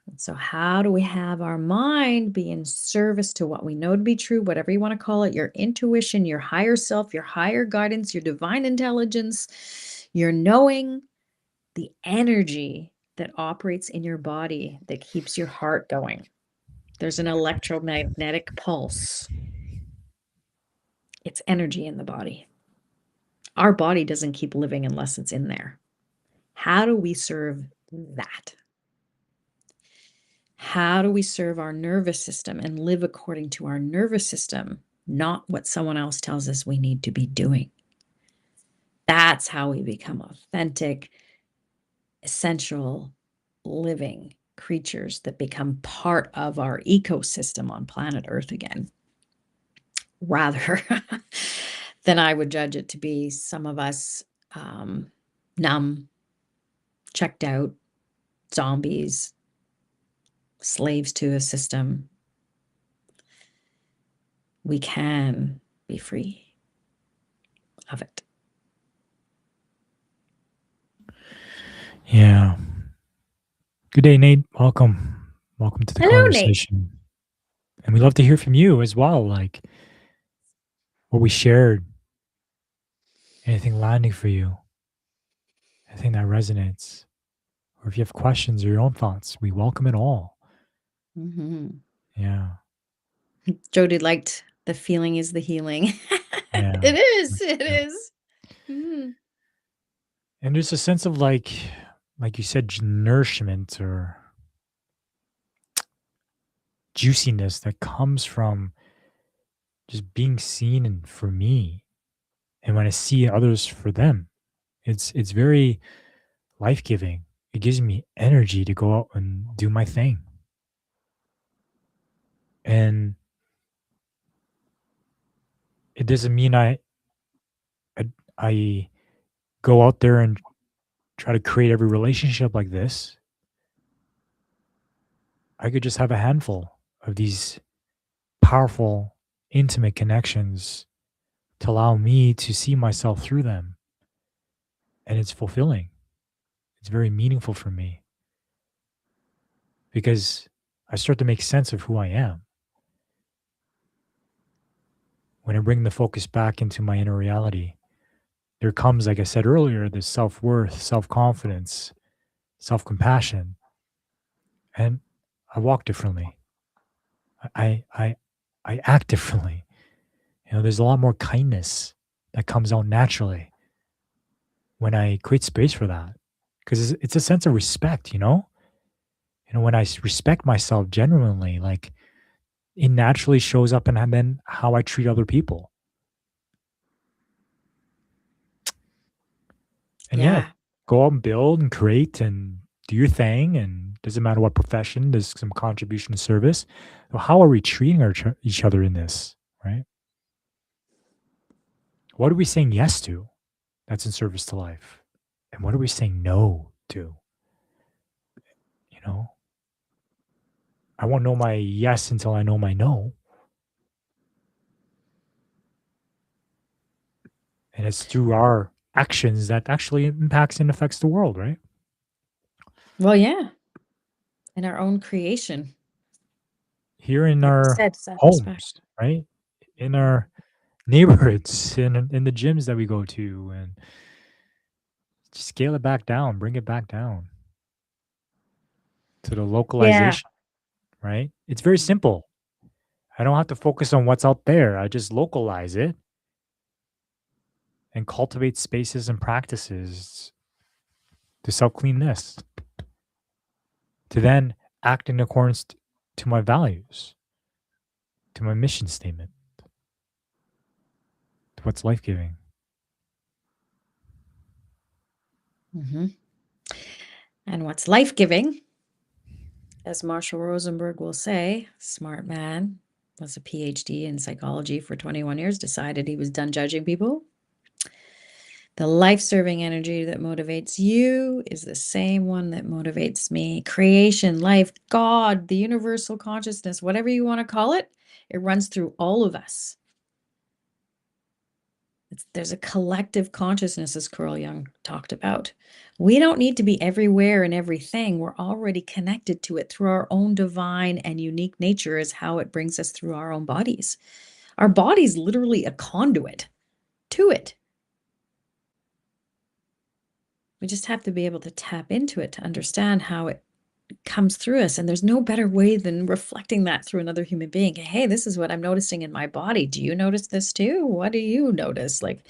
And so, how do we have our mind be in service to what we know to be true, whatever you want to call it, your intuition, your higher self, your higher guidance, your divine intelligence, your knowing, the energy that operates in your body that keeps your heart going? There's an electromagnetic pulse. It's energy in the body. Our body doesn't keep living unless it's in there. How do we serve that? How do we serve our nervous system and live according to our nervous system, not what someone else tells us we need to be doing? That's how we become authentic, essential, living creatures that become part of our ecosystem on planet Earth again, rather than I would judge it to be some of us numb, checked out, zombies, slaves to a system. We can be free of it. Yeah. Good day, Nate. Welcome. Welcome to the Hello, Nate. conversation. And we love to hear from you as well. Like what we shared, anything landing for you, anything that resonates. Or if you have questions or your own thoughts, we welcome it all. Mhm. Yeah. Jody liked the feeling is the healing. Yeah. It is. It Yeah. is. Mhm. And there's a sense of like you said, nourishment or juiciness that comes from just being seen and for me. And when I see others for them, it's very life giving. It gives me energy to go out and do my thing. And it doesn't mean I, I go out there and try to create every relationship like this. I could just have a handful of these powerful, intimate connections to allow me to see myself through them. And it's fulfilling. It's very meaningful for me because I start to make sense of who I am. When I bring the focus back into my inner reality, there comes, like I said earlier, this self worth, self confidence, self compassion, and I walk differently. I, I, I act differently. There's a lot more kindness that comes out naturally when I create space for that, because it's a sense of respect. When I respect myself genuinely, like it naturally shows up in then how I treat other people. And yeah, Yeah. go out and build and create and do your thing. And doesn't matter what profession, there's some contribution to service. So how are we treating each other in this, right? What are we saying yes to that's in service to life? And what are we saying no to? You know, I won't know my yes until I know my no. And it's through our actions that actually impacts and affects the world, right? Well, yeah. In our own creation, Here in like you our said, self-respect. homes, right? In our neighborhoods, in the gyms that we go to, and just scale it back down, bring it back down to the Yeah. localization, right? It's very simple. I don't have to focus on what's out there. I just localize it and cultivate spaces and practices to self clean this, to then act in accordance to my values, to my mission statement, to what's life giving. Mhm. And what's life-giving, as Marshall Rosenberg will say, smart man, was a PhD in psychology for 21 years, decided he was done judging people. The life-serving energy that motivates you is the same one that motivates me. Creation, life, God, the universal consciousness, whatever you want to call it, it runs through all of us. There's a collective consciousness, as Carl Jung talked about. We don't need to be everywhere and everything. We're already connected to it through our own divine and unique nature, is how it brings us through our own bodies. Our body's literally a conduit to it. We just have to be able to tap into it to understand how it comes through us. And there's no better way than reflecting that through another human being. Hey, this is what I'm noticing in my body. Do you notice this too? What do you notice? Like,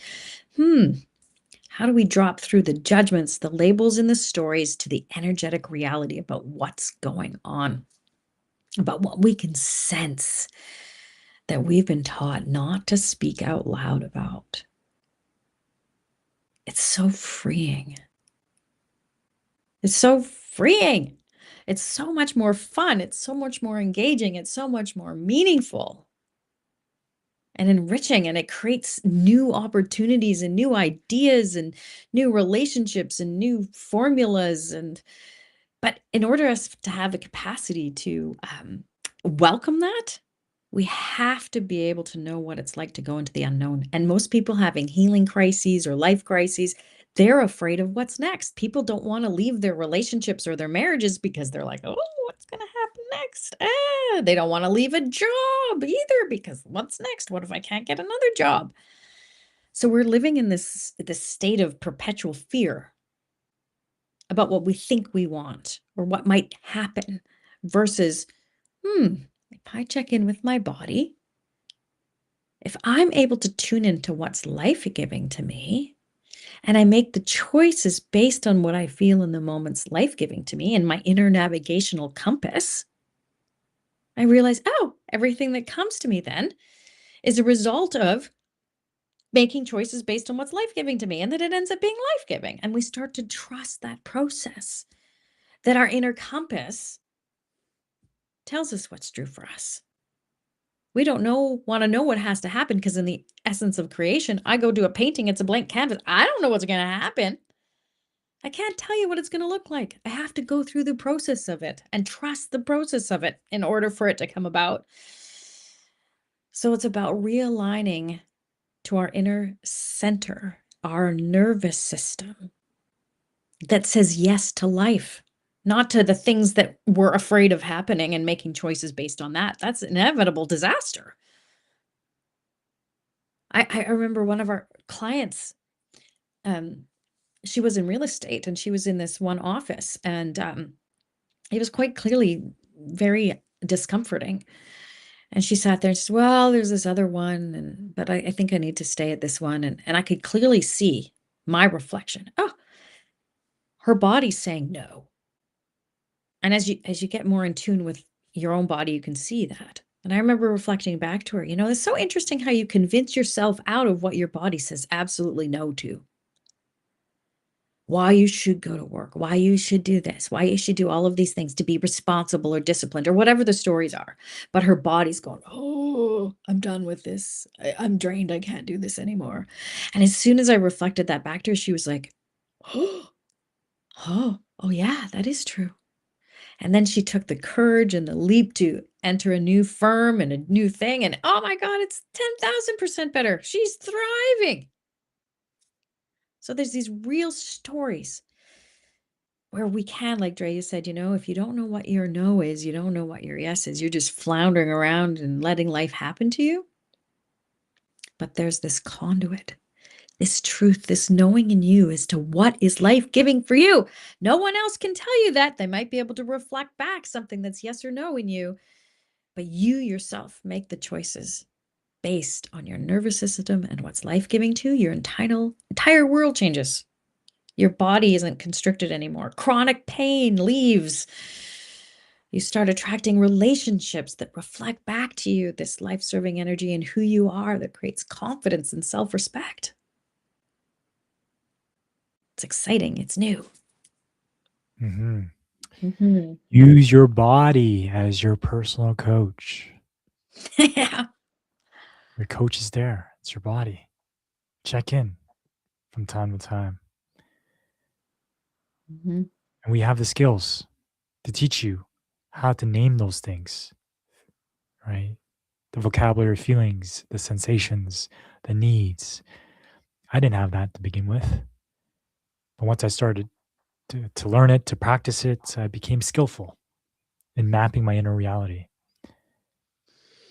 how do we drop through the judgments, the labels, and the stories to the energetic reality about what's going on, about what we can sense that we've been taught not to speak out loud about? It's so freeing. It's so freeing. It's so much more fun. It's so much more engaging. It's so much more meaningful and enriching. And it creates new opportunities and new ideas and new relationships and new formulas. But in order us to have the capacity to welcome that, we have to be able to know what it's like to go into the unknown. And most people having healing crises or life crises, they're afraid of what's next. People don't want to leave their relationships or their marriages because they're like, oh, what's going to happen next? They don't want to leave a job either because what's next? What if I can't get another job? So we're living in this state of perpetual fear about what we think we want or what might happen versus, if I check in with my body, if I'm able to tune into what's life giving to me, and I make the choices based on what I feel in the moment's life giving to me and my inner navigational compass, I realize, oh, everything that comes to me then is a result of making choices based on what's life giving to me, and that it ends up being life giving. And we start to trust that process, that our inner compass tells us what's true for us. We don't want to know what has to happen because in the essence of creation, I go do a painting, it's a blank canvas. I don't know what's going to happen. I can't tell you what it's going to look like. I have to go through the process of it and trust the process of it in order for it to come about. So it's about realigning to our inner center, our nervous system that says yes to life, not to the things that we're afraid of happening and making choices based on that. That's inevitable disaster. I remember one of our clients, um, she was in real estate and she was in this one office, and it was quite clearly very discomforting. And she sat there and said, well, there's this other one, but I think I need to stay at this one. And I could clearly see my reflection. Oh, her body's saying no. And as you get more in tune with your own body, you can see that. And I remember reflecting back to her, it's so interesting how you convince yourself out of what your body says absolutely no to. Why you should go to work, why you should do this, why you should do all of these things to be responsible or disciplined or whatever the stories are. But her body's going, oh, I'm done with this. I'm drained. I can't do this anymore. And as soon as I reflected that back to her, she was like, oh, yeah, that is true. And then she took the courage and the leap to enter a new firm and a new thing. And oh my God, it's 10,000% better. She's thriving. So there's these real stories where we can, like Dre said, if you don't know what your no is, you don't know what your yes is. You're just floundering around and letting life happen to you. But there's this conduit, this truth, this knowing in you as to what is life giving for you. No one else can tell you that. They might be able to reflect back something that's yes or no in you, but you yourself make the choices based on your nervous system and what's life giving to you. Your entire world changes. Your body isn't constricted anymore. Chronic pain leaves. You start attracting relationships that reflect back to you this life-serving energy and who you are that creates confidence and self-respect. It's exciting. It's new. Mhm. Mhm. Use your body as your personal coach. Yeah. Your coach is there. It's your body. Check in from time to time. Mhm. And we have the skills to teach you how to name those things, right? The vocabulary, feelings, the sensations, the needs. I didn't have that to begin with. But once I started to learn it, to practice it, I became skillful in mapping my inner reality.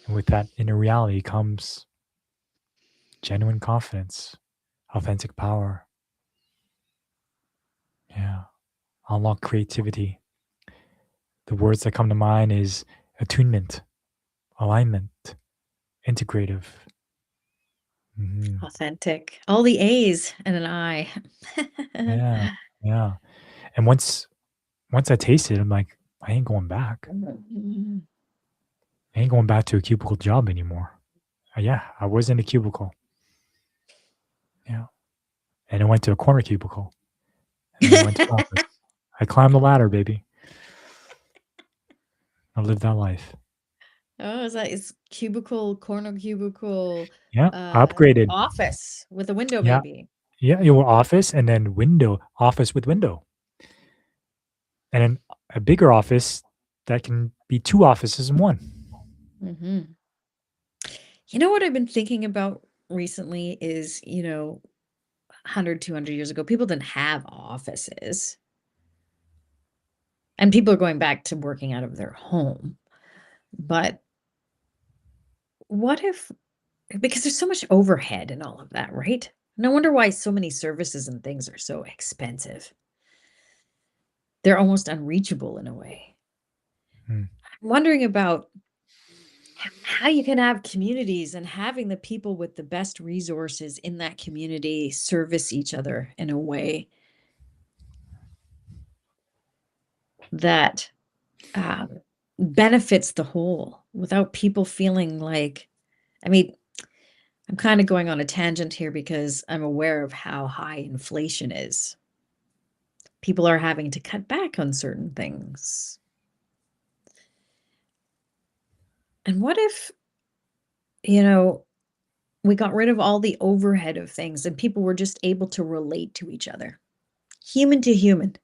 And with that inner reality comes genuine confidence, authentic power. Yeah. Unlock creativity. The words that come to mind is attunement, alignment, integrative. Mhm. Authentic. All the A's and an I. Yeah. Yeah. And once I tasted it, I'm like, I ain't going back. Mhm. I ain't going back to a cubicle job anymore. Yeah, I was in a cubicle. Yeah. and I went to a corner cubicle, and then I went to office. I climbed the ladder, baby. I lived that life. Oh, is cubicle, corner cubicle, Yeah, upgraded. office with a window Yeah, maybe? yeah, your office and then window, office with window, and then a bigger office that can be 2 offices in 1. Mhm. You know what I've been thinking about recently is, 100, 200 years ago, people didn't have offices, and people are going back to working out of their home. But what if, because there's so much overhead and all of that, right? No wonder why so many services and things are so expensive. They're almost unreachable in a way. Mm, I'm wondering about how you can have communities and having the people with the best resources in that community service each other in a way that um, benefits the whole without people feeling like, I mean, I'm kind of going on a tangent here because I'm aware of how high inflation is. People are having to cut back on certain things. And what if, you know, we got rid of all the overhead of things and people were just able to relate to each other, human to human,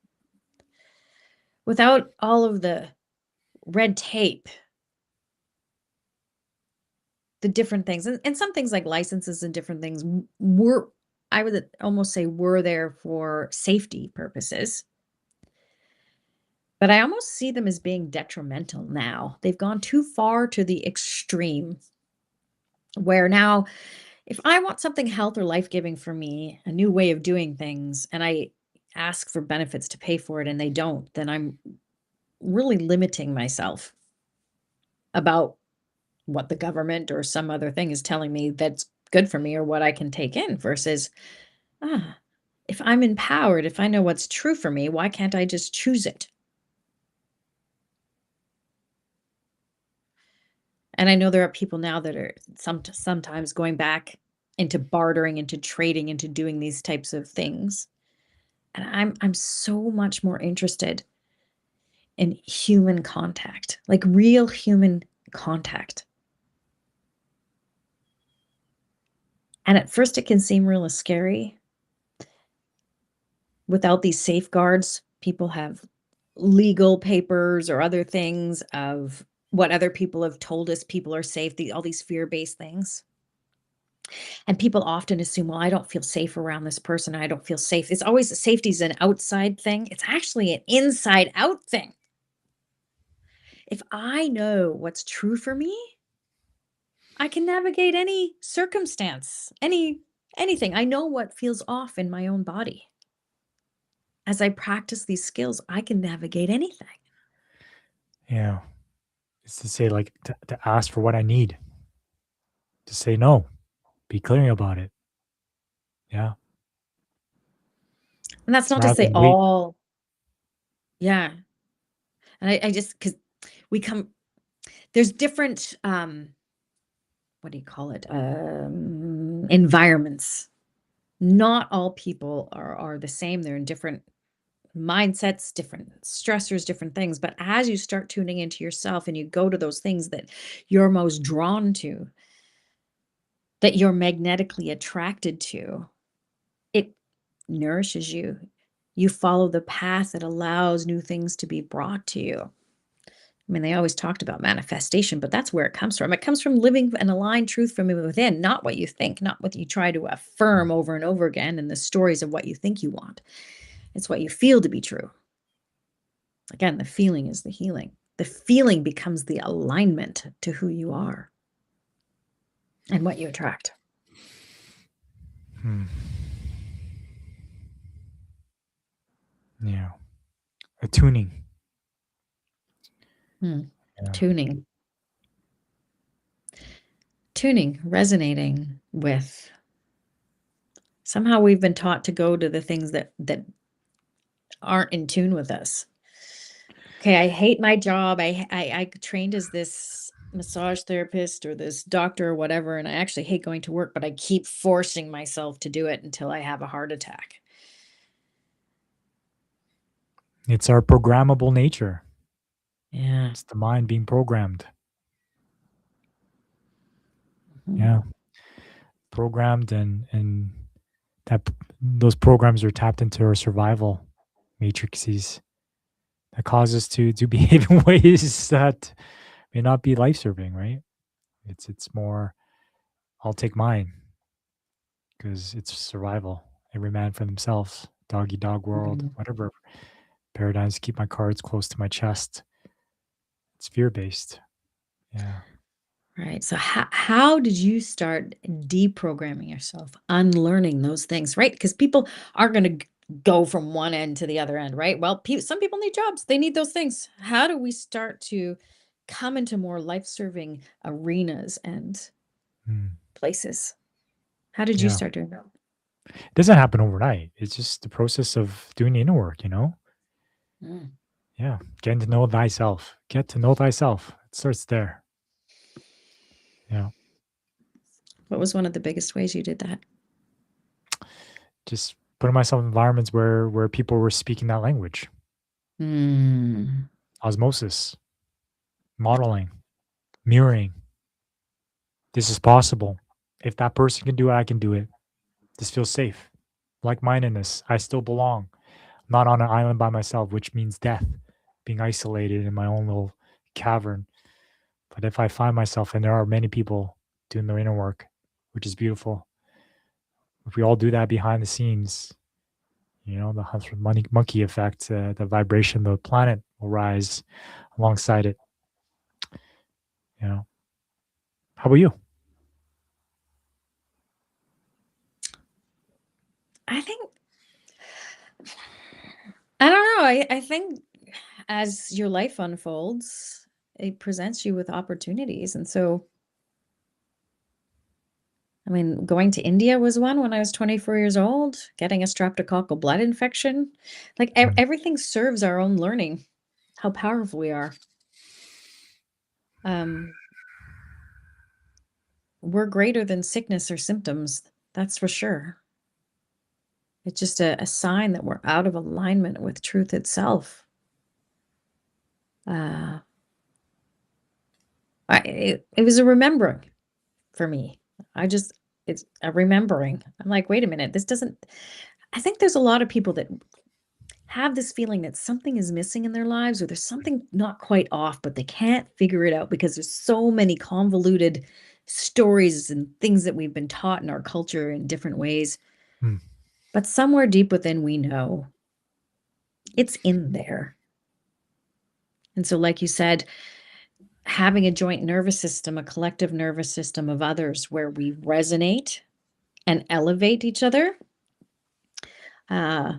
without all of the red tape, the different things. And some things like licenses and different things were, I would almost say, were there for safety purposes. But I almost see them as being detrimental now. They've gone too far to the extreme where now, if I want something health or life giving for me, a new way of doing things, and I ask for benefits to pay for it and they don't, then I'm really limiting myself about what the government or some other thing is telling me that's good for me or what I can take in versus, ah, if I'm empowered, if I know what's true for me, why can't I just choose it? And I know there are people now that are sometimes going back into bartering, into trading, into doing these types of things. And I'm so much more interested in human contact, like real human contact. And at first it can seem really scary. Without these safeguards, people have legal papers or other things of what other people have told us people are safe, all these fear-based things. And people often assume, well, I don't feel safe around this person. I don't feel safe. It's always safety's an outside thing. It's actually an inside out thing. If I know what's true for me, I can navigate any circumstance, anything. I know what feels off in my own body. As I practice these skills, I can navigate anything. yeah. It's to say, like, to ask for what I need, to say no, be clear about it. Yeah. And that's not to Rather say than wait. all, yeah. And I just, because we come, there's different, what do you call it? Environments. Not all people are the same. They're in different mindsets, different stressors, different things. But as you start tuning into yourself and you go to those things that you're most drawn to, that you're magnetically attracted to, it nourishes you. You follow the path that allows new things to be brought to you. I mean, they always talked about manifestation, but that's where it comes from. It comes from living an aligned truth from within, not what you think, not what you try to affirm Mm, over and over again in the stories of what you think you want. It's what you feel to be true. Again, the feeling is the healing. The feeling becomes the alignment to who you are and what you attract. mm, yeah. Attuning. Hmm. Yeah. Tuning, tuning, resonating with. Somehow we've been taught to go to the things that aren't in tune with us. Okay, I hate my job. I trained as this. massage therapist or this doctor or whatever, and I actually hate going to work, but I keep forcing myself to do it until I have a heart attack. It's our programmable nature. Yeah. It's the mind being programmed. Mhm. Yeah, programmed, and that those programs are tapped into our survival matrices that cause us to behave in ways that may not be life serving. Right? It's more. I'll take mine because it's survival. Every man for themselves. Dog eat dog world. Mhm. Whatever paradigms. Keep my cards close to my chest. It's fear based. Yeah. Right. So how did you start deprogramming yourself, unlearning those things, right? Because people are going to go from one end to the other end, right? Well, some people need jobs. They need those things. How do we start to come into more life-serving arenas and Mm. places? How did you Yeah. start doing that? It doesn't happen overnight. It's just the process of doing the inner work. Mm. Yeah. Getting to know thyself. Get to know thyself. It starts there. Yeah. What was one of the biggest ways you did that? Just putting myself in environments where people were speaking that language. Mm. Osmosis, modeling, mirroring. This is possible. If that person can do it, I can do it. This feels safe. Like mindedness. I still belong. Not on an island by myself, which means death, being isolated in my own little cavern. But if I find myself, and there are many people doing their inner work, which is beautiful, if we all do that behind the scenes, the hunter monkey effect, the vibration of the planet will rise alongside it. You know, how about you? I think I don't know. I think as your life unfolds, it presents you with opportunities. And so, I mean, going to India was one when I was 24 years old, getting a streptococcal blood infection. Like Mm, everything serves our own learning, how powerful we are. Um, we're greater than sickness or symptoms. That's for sure. It's just a sign that we're out of alignment with truth itself. Uh, it was a remembering for me. I just it's a remembering. I'm like, "Wait a minute, this doesn't." I think there's a lot of people that have this feeling that something is missing in their lives or there's something not quite off, but they can't figure it out because there's so many convoluted stories and things that we've been taught in our culture in different ways. mm, But somewhere deep within, we know it's in there. And so, like you said, having a joint nervous system, a collective nervous system of others where we resonate and elevate each other. Uh,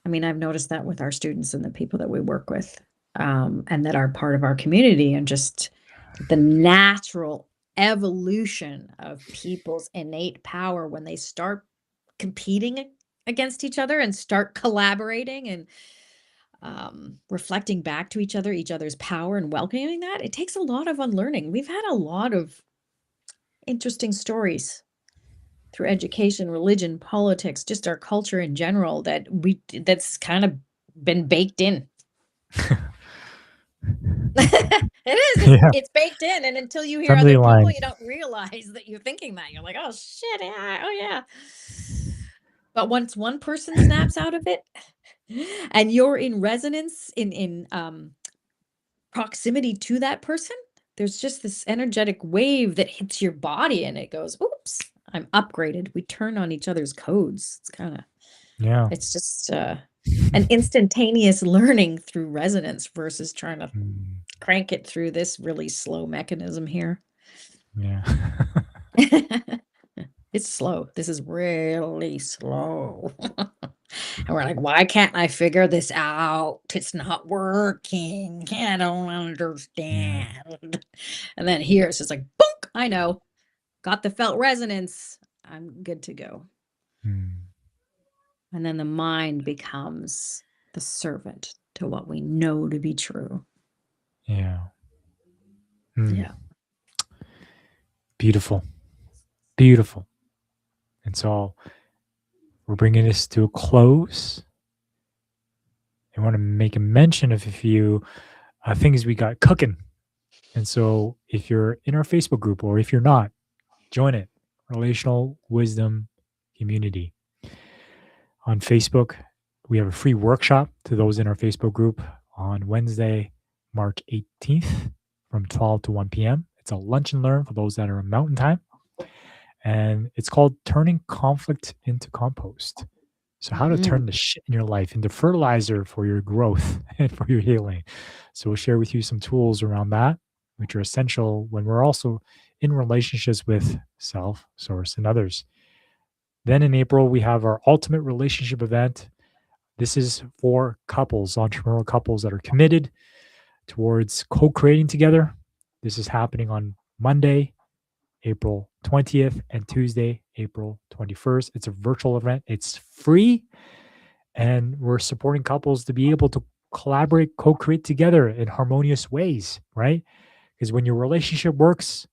I mean, I've noticed that with our students and the people that we work with, and that are part of our community, and just the natural evolution of people's innate power when they start competing against each other and start collaborating and reflecting back to each other's power and welcoming that. It takes a lot of unlearning. We've had a lot of interesting stories through education, religion, politics, just our culture in general that's kind of been baked in. It is, yeah. it's baked in, and until you hear Assembly other people, line. you don't realize that you're thinking that. You're like, "Oh, shit, yeah, oh, yeah." But once one person snaps out of it, and you're in resonance, in proximity to that person, there's just this energetic wave that hits your body, and it goes, "Oops, I'm upgraded." We turn on each other's codes. Yeah. It's just, an instantaneous learning through resonance versus trying to Mm, crank it through this really slow mechanism here. yeah. It's slow. This is really slow. And we're like, "Why can't I figure this out? It's not working. I don't yeah. understand." And then here it's just like, "Boonk, I know. Got the felt resonance. I'm good to go." Mm, And then the mind becomes the servant to what we know to be true. yeah. Mm. Yeah. Beautiful. Beautiful. And so we're bringing this to a close. I want to make a mention of a few things we got cooking. And so if you're in our Facebook group or if you're not, join it. Relational Wisdom Community. On Facebook, we have a free workshop to those in our Facebook group on Wednesday, March 18th from 12 to 1 p.m. It's a lunch and learn for those that are in mountain time. And it's called Turning Conflict into Compost. So, how to turn Mhm. the shit in your life into fertilizer for your growth and for your healing. So, we'll share with you some tools around that, which are essential when we're also in relationships with self, source, and others. Then in April, we have our ultimate relationship event. This is for couples, entrepreneurial couples that are committed towards co creating together. This is happening on Monday, April 20th, and Tuesday, April 21st. It's a virtual event, it's free, and we're supporting couples to be able to collaborate, co create together in harmonious ways, right? Because when your relationship works,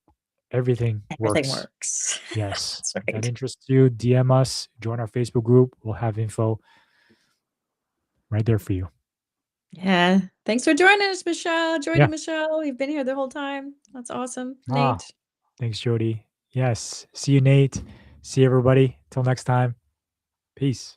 everything Everything works. works. Yes. That's If that right. interests you, DM us, join our Facebook group. We'll have info right there for you. Yeah. Thanks for joining us, Michelle. Jody, Yeah. Michelle. You've been here the whole time. That's awesome. Ah, Nate. thanks, Jody. Yes. See you, Nate. See everybody. Till next time. Peace.